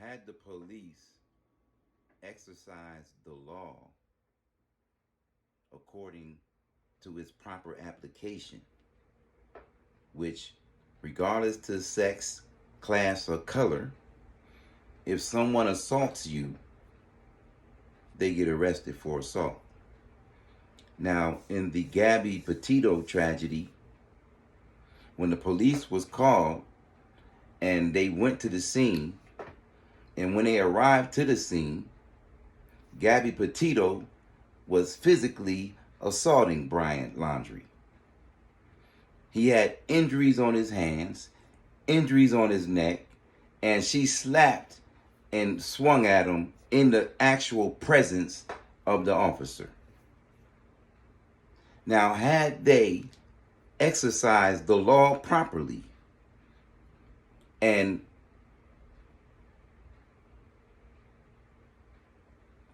had the police exercised the law according to its proper application, which, regardless to sex, class, or color, if someone assaults you, they get arrested for assault. Now, in the Gabby Petito tragedy, when the police was called and they went to the scene, and when they arrived to the scene, Gabby Petito was physically assaulting Brian Laundrie. He had injuries on his hands, injuries on his neck, and she slapped and swung at him in the actual presence of the officer. Now, had they exercised the law properly and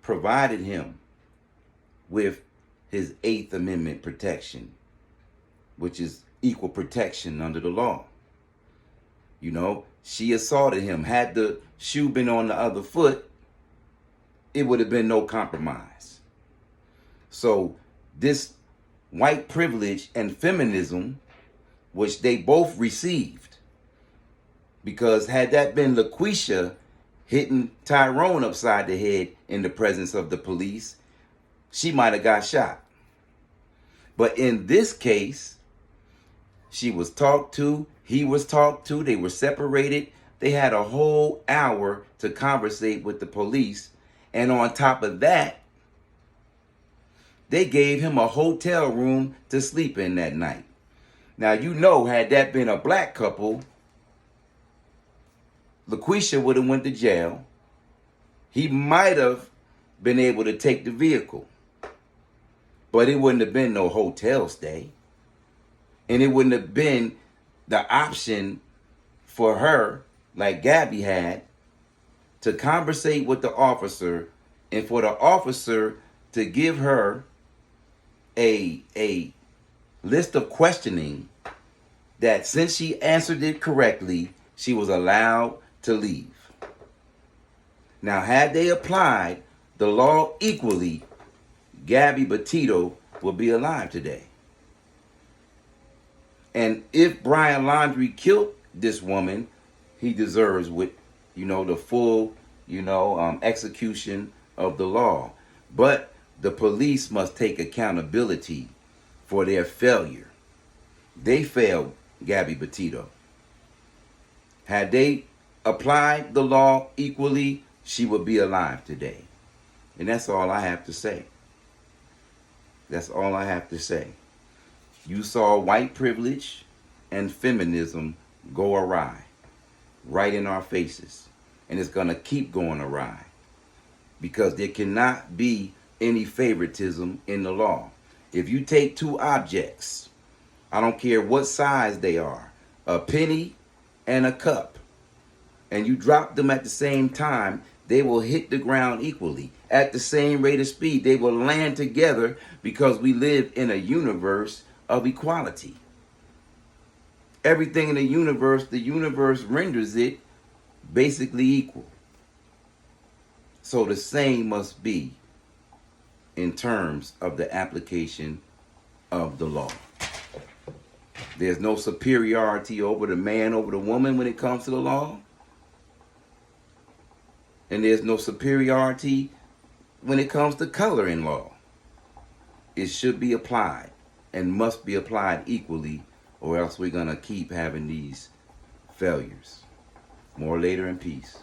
provided him with his Eighth Amendment protection, which is equal protection under the law. You know, she assaulted him. Had the shoe been on the other foot, it would have been no compromise. So this white privilege and feminism, which they both received, because had that been LaQuisha hitting Tyrone upside the head in the presence of the police, she might have got shot. But in this case, she was talked to, he was talked to, they were separated. They had a whole hour to conversate with the police. And on top of that, they gave him a hotel room to sleep in that night. Now, you know, had that been a black couple, LaQuisha would have went to jail. He might have been able to take the vehicle, but it wouldn't have been no hotel stay. And it wouldn't have been the option for her, like Gabby had, to conversate with the officer and for the officer to give her a list of questioning that, since she answered it correctly, she was allowed to leave. Now, had they applied the law equally, Gabby Petito would be alive today. And if Brian Laundrie killed this woman, he deserves the full, execution of the law. But the police must take accountability for their failure. They failed Gabby Petito. Had they applied the law equally, she would be alive today. And that's all I have to say. That's all I have to say. You saw white privilege and feminism go awry right in our faces. And it's going to keep going awry, because there cannot be any favoritism in the law. If you take two objects, I don't care what size they are, a penny and a cup, and you drop them at the same time, they will hit the ground equally at the same rate of speed. They will land together, because we live in a universe of equality. Everything in the universe renders it basically equal. So the same must be in terms of the application of the law. There's no superiority over the man, over the woman when it comes to the law. And there's no superiority when it comes to color in law. It should be applied and must be applied equally, or else we're going to keep having these failures. More later in peace.